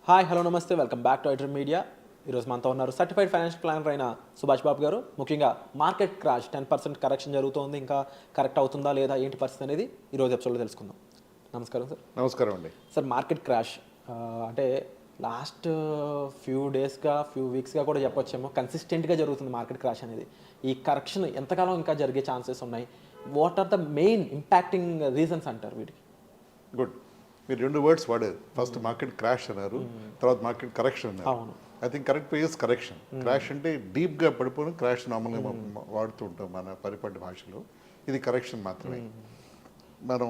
Hi hello నమస్తే, welcome back to iDream media. ఈరోజు మనతో ఉన్నారు సర్టిఫైడ్ ఫైనాన్షియల్ ప్లానర్ అయిన సుభాష్ బాబు గారు. ముఖ్యంగా మార్కెట్ క్రాష్ 10% కరెక్షన్ జరుగుతోంది, ఇంకా కరెక్ట్ అవుతుందా లేదా ఏంటి పరిస్థితి అనేది ఈరోజు ఎపిసోడ్లో తెలుసుకుందాం. నమస్కారం సార్. నమస్కారం అండి. సార్, మార్కెట్ క్రాష్ అంటే లాస్ట్ ఫ్యూ వీక్స్గా కూడా చెప్పొచ్చేమో కన్సిస్టెంట్గా జరుగుతుంది మార్కెట్ క్రాష్ అనేది. ఈ కరెక్షన్ ఎంతకాలం ఇంకా జరిగే ఛాన్సెస్ ఉన్నాయి? What are the main impacting reasons అంటారు వీటికి? గుడ్, మీరు రెండు వర్డ్స్ వాడారు. ఫస్ట్ మార్కెట్ క్రాష్ అన్నారు, తర్వాత మార్కెట్ కరెక్షన్ అన్నారు. అవును, I think correct ways correction. Crash అంటే డీప్గా పడిపోవడం, క్రాష్ నార్మల్గా వాడుతూ ఉంటాం మన పరిపడ్డ భాషలో. ఇది కరెక్షన్ మాత్రమే. మనం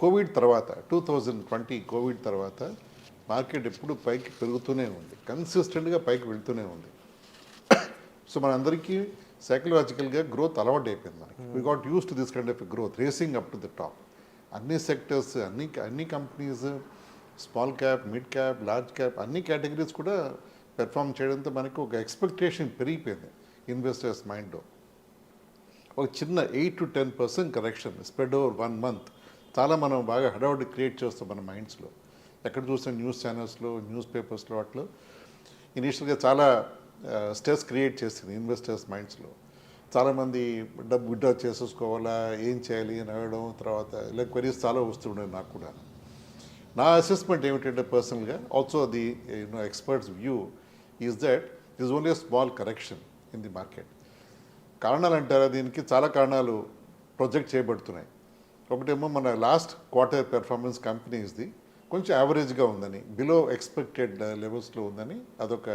కోవిడ్ తర్వాత 2020 కోవిడ్ తర్వాత మార్కెట్ ఎప్పుడు పైకి పెరుగుతూనే ఉంది, కన్సిస్టెంట్గా పైకి వెళ్తూనే ఉంది. సో మనందరికీ సైకలాజికల్గా గ్రోత్ అలవాటు అయిపోయింది. మనకి we got use to this kind of growth, racing up to the top. అన్ని సెక్టర్స్, అన్ని companies, small cap, mid cap, large cap, అన్ని కేటగిరీస్ కూడా పెర్ఫామ్ చేయడంతో మనకు ఒక ఎక్స్పెక్టేషన్ పెరిగిపోయింది ఇన్వెస్టర్స్ మైండ్లో. ఒక చిన్న 8 to 10% correction spread over 1 month చాలా మనం బాగా హడావుడి క్రియేట్ చేస్తాం మన మైండ్స్లో. ఎక్కడ చూసిన న్యూస్ ఛానల్స్లో, న్యూస్ పేపర్స్లో వాటిలో ఇనీషియల్గా చాలా స్ట్రెస్ క్రియేట్ చేసింది ఇన్వెస్టర్స్ మైండ్స్లో. చాలామంది డబ్బు విత్డ్రా చేసేసుకోవాలా, ఏం చేయాలి అని అడగడం, తర్వాత ఇలా క్వరీస్ చాలా వస్తుండేవి నాకు కూడా. నా అసెస్మెంట్ ఏమిటంటే పర్సనల్గా, also the experts view is that is only small correction in the market. కారణాలు అంటారా? దీనికి చాలా కారణాలు ప్రొజెక్ట్ చేయబడుతున్నాయి. ఒకటేమో మన లాస్ట్ క్వార్టర్ పెర్ఫార్మెన్స్ కంపెనీస్ది కొంచెం యావరేజ్గా ఉందని, బిలో ఎక్స్పెక్టెడ్ లెవెల్స్లో ఉందని, అదొక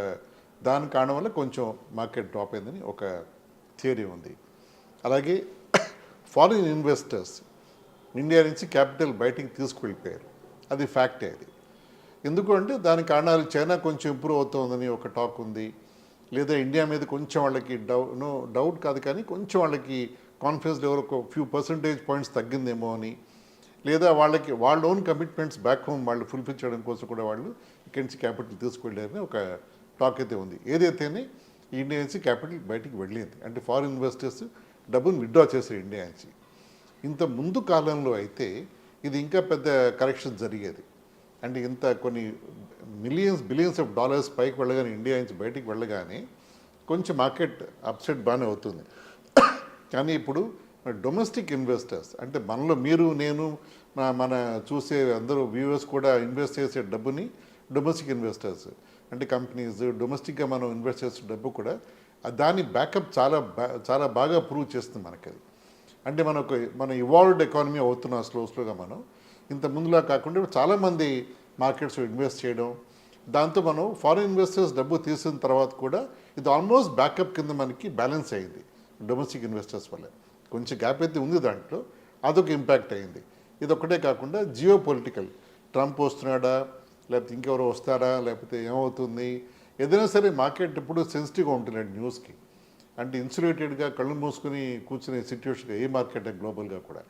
దాని కారణం వల్ల కొంచెం మార్కెట్ డ్రాప్ అయిందని ఒక థియరీ ఉంది. అలాగే ఫారిన్ ఇన్వెస్టర్స్ ఇండియా నుంచి క్యాపిటల్ బయటికి తీసుకువెళ్ళిపోయారు, అది ఫ్యాక్టే. అది ఎందుకు అంటే దాని కారణాలు చైనా కొంచెం ఇంప్రూవ్ అవుతుందని ఒక టాక్ ఉంది, లేదా ఇండియా మీద కొంచెం వాళ్ళకి డౌట్ కాదు కానీ కొంచెం వాళ్ళకి కాన్ఫిడెన్స్ లెవెల్ ఒక ఫ్యూ పర్సంటేజ్ పాయింట్స్ తగ్గిందేమో అని, లేదా వాళ్ళకి వాళ్ళ ఓన్ కమిట్మెంట్స్ బ్యాక్ హోమ్ వాళ్ళు ఫుల్ఫిల్ చేయడం కోసం కూడా వాళ్ళు ఇక్కడి నుంచి క్యాపిటల్ తీసుకువెళ్ళారని ఒక టాక్ అయితే ఉంది. ఏదైతేనే ఇండియా నుంచి క్యాపిటల్ బయటికి వెళ్ళింది, అంటే ఫారిన్ ఇన్వెస్టర్స్ డబ్బును విత్డ్రా చేశారు ఇండియా నుంచి. ఇంత ముందు కాలంలో అయితే ఇది ఇంకా పెద్ద కరెక్షన్ జరిగేది. అంటే ఇంత కొన్ని బిలియన్స్ ఆఫ్ డాలర్స్ పైకి వెళ్ళగానే, ఇండియా నుంచి బయటికి వెళ్ళగానే కొంచెం మార్కెట్ అప్సెట్ బాగానే అవుతుంది. కానీ ఇప్పుడు డొమెస్టిక్ ఇన్వెస్టర్స్, అంటే మనలో మీరు, నేను, మన చూసే అందరూ వ్యూవర్స్ కూడా ఇన్వెస్ట్ చేసే డబ్బుని డొమెస్టిక్ ఇన్వెస్టర్స్ అంటే కంపెనీస్, డొమెస్టిక్గా మనం ఇన్వెస్ట్ చేసే డబ్బు కూడా దాని బ్యాకప్ చాలా బాగా ప్రూవ్ చేస్తుంది మనకి. అది అంటే మన ఇవాల్వ్డ్ ఎకానమీ అవుతున్నాం స్లోగా. మనం ఇంత ముందులా కాకుండా చాలామంది మార్కెట్స్లో ఇన్వెస్ట్ చేయడం, దాంతో మనం ఫారిన్ ఇన్వెస్టర్స్ డబ్బు తీసిన తర్వాత కూడా ఇది ఆల్మోస్ట్ బ్యాకప్ కింద మనకి బ్యాలెన్స్ అయ్యింది డొమెస్టిక్ ఇన్వెస్టర్స్ వల్ల. కొంచెం గ్యాప్ అయితే ఉంది దాంట్లో, అదొక ఇంపాక్ట్ అయింది. ఇది ఒకటే కాకుండా జియో పొలిటికల్, ట్రంప్ వస్తున్నాడా, లేకపోతే ఇంకెవరో వస్తారా, లేకపోతే ఏమవుతుంది, ఏదైనా సరే మార్కెట్ ఎప్పుడు సెన్సిటివ్గా ఉంటున్నాడు న్యూస్కి. అంటే ఇన్సులేటెడ్గా కళ్ళు మూసుకుని కూర్చునే సిచ్యువేషన్గా ఏ మార్కెట్ గ్లోబల్గా కూడా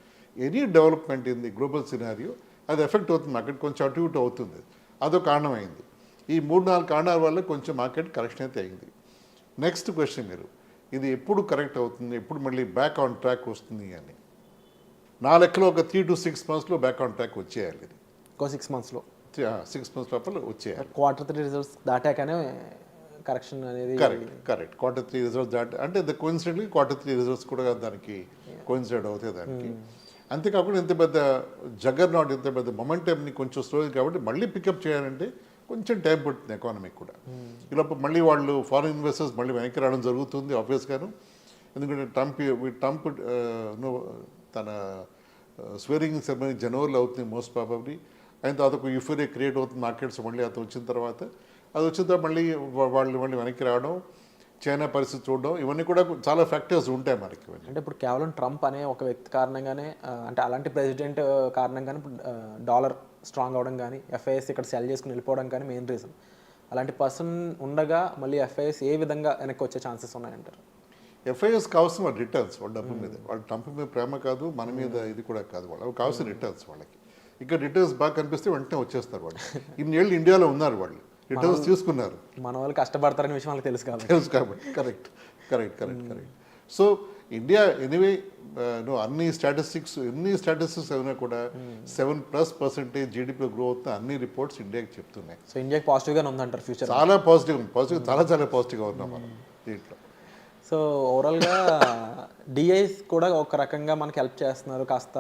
any development in the global scenario అది ఎఫెక్ట్ అవుతుంది, మార్కెట్ కొంచెం అటు ఇటు అవుతుంది. అదో కారణమైంది. ఈ 3-4 కారణాల వల్ల కొంచెం మార్కెట్ కరెక్షన్ అయితే అయింది. నెక్స్ట్ క్వశ్చన్ మీరు, ఇది ఎప్పుడు కరెక్ట్ అవుతుంది, ఎప్పుడు మళ్ళీ బ్యాక్ ఆన్ ట్రాక్ వస్తుంది అని. నా లెక్కలో ఒక 3 to 6 monthsలో బ్యాక్ ఆన్ ట్రాక్ వచ్చేయాలి. ఇది ఇంకో 6 monthsలో, 6 months లోపల వచ్చేయాలి. Q3 రిజల్ట్స్ దాటాకనే కరెక్షన్ అనేది. కరెక్ట్. Q3 రిజల్ట్స్ అంటే కోయిన్సిడెంట్లీ Q3 రిజల్ట్స్ కూడా దానికి కోయిన్సిడెంట్ అవుతాయి దానికి. అంతేకాకుండా ఇంత పెద్ద జగర్నాట్, ఇంత పెద్ద మొమెంటమ్ని కొంచెం స్లో కాబట్టి మళ్ళీ పికప్ చేయాలంటే కొంచెం టైం పడుతుంది ఎకానమీకి కూడా. ఈలోపు మళ్ళీ వాళ్ళు ఫారిన్ ఇన్వెస్టర్స్ మళ్ళీ వెనక్కి రావడం జరుగుతుంది ఆబ్వియస్గాను. ఎందుకంటే ట్రంప్ తన స్వేరింగ్ సెరమనీ జనవరిలో అవుతుంది మోస్ట్ ప్రాబబ్లీ. అయిన తర్వాత ఒక యూఫోరియా క్రియేట్ అవుతుంది మార్కెట్స్. మళ్ళీ అతను వచ్చిన తర్వాత మళ్ళీ వాళ్ళు వెనక్కి రావడం, చైనా పరిస్థితి చూడడం, ఇవన్నీ కూడా చాలా ఫ్యాక్టర్స్ ఉంటాయి మనకి. అంటే ఇప్పుడు కేవలం ట్రంప్ అనే ఒక వ్యక్తి కారణంగానే, అంటే అలాంటి ప్రెసిడెంట్ కారణంగానే డాలర్ స్ట్రాంగ్ అవడం కానీ, ఎఫ్ఐఎస్ ఇక్కడ సెల్ చేసుకుని వెళ్ళిపోవడం కానీ మెయిన్ రీజన్. అలాంటి పర్సన్ ఉండగా మళ్ళీ ఎఫ్ఐఎస్ ఏ విధంగా వెనక్కి వచ్చే ఛాన్సెస్ ఉన్నాయంటారు? ఎఫ్ఐఎస్ కావాల్సిన వాళ్ళ రిటర్న్స్, వాళ్ళ డబ్బు మీద, వాళ్ళ ట్రంప్ మీద ప్రేమ కాదు, మన మీద ఇది కూడా కాదు, వాళ్ళు కావాల్సిన రిటర్న్స్. వాళ్ళకి ఇక్కడ రిటర్న్స్ బాగా కనిపిస్తే వెంటనే వచ్చేస్తారు వాళ్ళు. ఇన్నేళ్ళు ఇండియాలో ఉన్నారు, వాళ్ళు రిటర్న్స్ తీసుకున్నారు. మన వాళ్ళు కష్టపడతారనే విషయం వాళ్ళకి తెలుసు కాబట్టి. కరెక్ట్. సో ఇండియా ఎనీవే అన్ని స్టాటిస్టిక్స్ అయినా కూడా 7+% జీడిపి గ్రో అవుతుంది అన్ని రిపోర్ట్స్ ఇండియాకి చెప్తున్నాయి. సో ఇండియాకి పాజిటివ్గానే ఉందంటారు ఫ్యూచర్. చాలా పాజిటివ్ చాలా పాజిటివ్గా ఉన్నాం మనం దీంట్లో. సో ఓవరాల్గా డిఐస్ కూడా ఒక రకంగా మనకి హెల్ప్ చేస్తున్నారు, కాస్త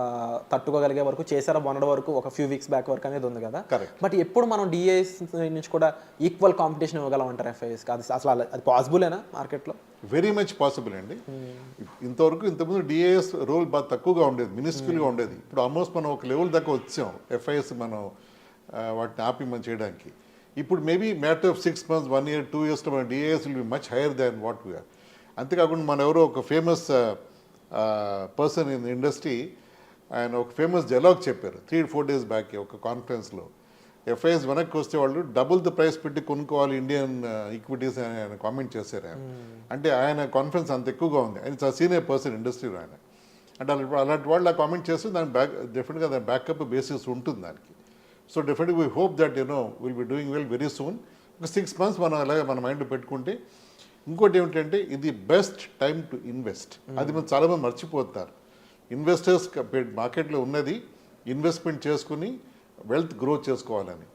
తట్టుకోగలిగే వరకు చేశారా మొన్నటి వరకు, ఒక ఫ్యూ వీక్స్ బ్యాక్ వరకు అనేది ఉంది కదా. కరెక్ట్. బట్ ఎప్పుడు మనం డిఐస్ నుంచి కూడా ఈక్వల్ కాంపిటీషన్ ఇవ్వగలం అంటారు ఎఫ్ఐఎస్కి? అది అసలు అది పాసిబులేనా మార్కెట్లో? వెరీ మచ్ పాసిబుల్ అండి. ఇంతకుముందు డిఏఎస్ రోల్ బాగా తక్కువగా ఉండేది, మినిస్క్యూల్గా ఉండేది. ఇప్పుడు ఆల్మోస్ట్ మనం ఒక లెవెల్ దాకా వచ్చాం ఎఫ్ఐఎస్ మనం వాటిని ఆపి మనం చేయడానికి. ఇప్పుడు maybe matter of 6 months, 1 year, 2 years మన DAs will be much higher than what we are. అంతేకాకుండా మన ఎవరో ఒక ఫేమస్ పర్సన్ ఇన్ ఇండస్ట్రీ ఆయన ఒక ఫేమస్ డైలాగ్ చెప్పారు 3-4 days బ్యాక్ ఒక కాన్ఫరెన్స్లో. ఎఫ్ఐఎస్ వెనక్కి వస్తే వాళ్ళు డబుల్ ద ప్రైస్ పెట్టి కొనుక్కోవాలి ఇండియన్ ఈక్విటీస్ అని ఆయన కామెంట్ చేశారు. అంటే ఆయన కాన్ఫిడెన్స్ అంత ఎక్కువగా ఉంది. ఆయన చాలా సీనియర్ పర్సన్ ఇండస్ట్రీలో ఆయన. అంటే అలాంటి వాళ్ళు ఆ కామెంట్ చేస్తే దాని డెఫినెట్గా దాని బ్యాకప్ బేసిస్ ఉంటుంది దానికి. సో డెఫినెట్గా we hope that will be doing well very soon. ఒక 6 months మనం అలాగే మన మైండ్ పెట్టుకుంటే. ఇంకోటి ఏమిటంటే ఇది బెస్ట్ టైం టు ఇన్వెస్ట్. అది మనం చాలామంది మర్చిపోతారు. ఇన్వెస్టర్స్ మార్కెట్లో ఉన్నది ఇన్వెస్ట్మెంట్ చేసుకుని వెల్త్ గ్రో చేసుకోవాలని.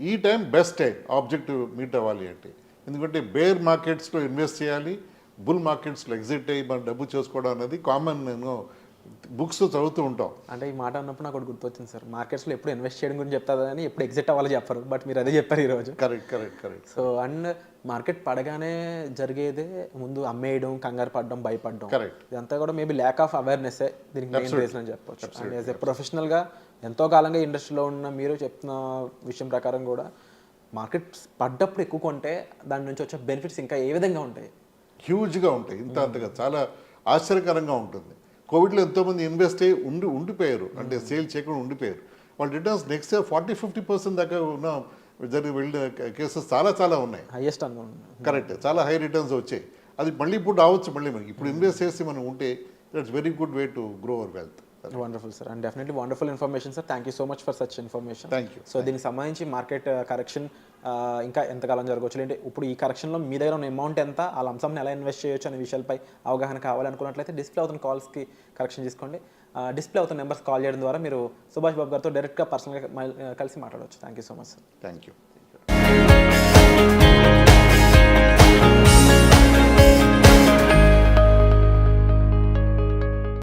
ఈ time best time objective meet అవ్వాలి అంటే. ఎందుకంటే బేర్ మార్కెట్స్లో ఇన్వెస్ట్ చేయాలి, బుల్ మార్కెట్స్లో ఎగ్జిట్ అయ్యి మనం డబ్బు చేసుకోవడం అనేది కామన్. నేను బుక్స్ చదువుతూ ఉంటాం. అంటే ఈ మాట అన్నప్పుడు నాకు ఒకటి గుర్తొచ్చింది సార్, మార్కెట్స్లో ఎప్పుడు ఇన్వెస్ట్ చేయడం గురించి చెప్తారు కానీ ఎప్పుడు ఎగ్జిట్ అవ్వాలి చెప్పరు. బట్ మీరు అదే చెప్పారు ఈరోజు. కరెక్ట్. సో అండ్ మార్కెట్ పడగానే జరిగేదే ముందు అమ్మేయడం, కంగారు పడడం, భయపడడం. కరెక్ట్. ఇదంతా కూడా మేబీ ల్యాక్ ఆఫ్ అవేర్నెస్ దీనికి మెయిన్ రీజన్ అని చెప్పొచ్చు. అండ్ యాజ్ ఎ ప్రొఫెషనల్గా ఎంతో కాలంగా ఇండస్ట్రీలో ఉన్న మీరు చెప్తున్న విషయం ప్రకారం కూడా మార్కెట్స్ పడ్డప్పుడు ఎక్కువ కొంటే దాని నుంచి వచ్చే బెనిఫిట్స్ ఇంకా ఏ విధంగా ఉంటాయి? హ్యూజ్గా ఉంటాయి. అంతగా చాలా ఆశ్చర్యకరంగా ఉంటుంది. కోవిడ్లో ఎంతోమంది ఇన్వెస్ట్ అయ్యి ఉండిపోయారు, అంటే సేల్ చేయకుండా ఉండిపోయారు. వాళ్ళ రిటర్న్స్ నెక్స్ట్ ఇయర్ 40-50% దాకా ఉన్న వెళ్ళిన కేసెస్ చాలా ఉన్నాయి. హైయెస్ట్ అనుకోండి. కరెక్ట్. చాలా హై రిటర్న్స్ వచ్చాయి. అది మళ్ళీ ఇప్పుడు రావచ్చు. మళ్ళీ మనకి ఇప్పుడు ఇన్వెస్ట్ చేసి మనం ఉంటే that's very good way to grow our wealth. Wonderful sir, and definitely wonderful information sir. Thank you so much for such information. Thank you. So దీనికి సంబంధించి మార్కెట్ కరెక్షన్ ఇంకా ఎంతకాలం జరగవచ్చు, అంటే ఇప్పుడు ఈ కరెక్షన్లో మీ దగ్గర ఉన్న అమౌంట్ ఎంత, ఆ అంశంని ఎలా ఇన్వెస్ట్ చేయొచ్చు అనే విషయాలపై అవగాహన కావాలనుకున్నట్లయితే డిస్ప్లే అవుతున్న కాల్స్కి కరెక్షన్ తీసుకోండి. డిస్ప్లే అవుతున్న నెంబర్స్ కాల్ చేయడం ద్వారా మీరు సుభాష్ బాబు గారితో డైరెక్ట్గా పర్సనల్గా కలిసి మాట్లాడవచ్చు. Thank you so much sir. Thank you.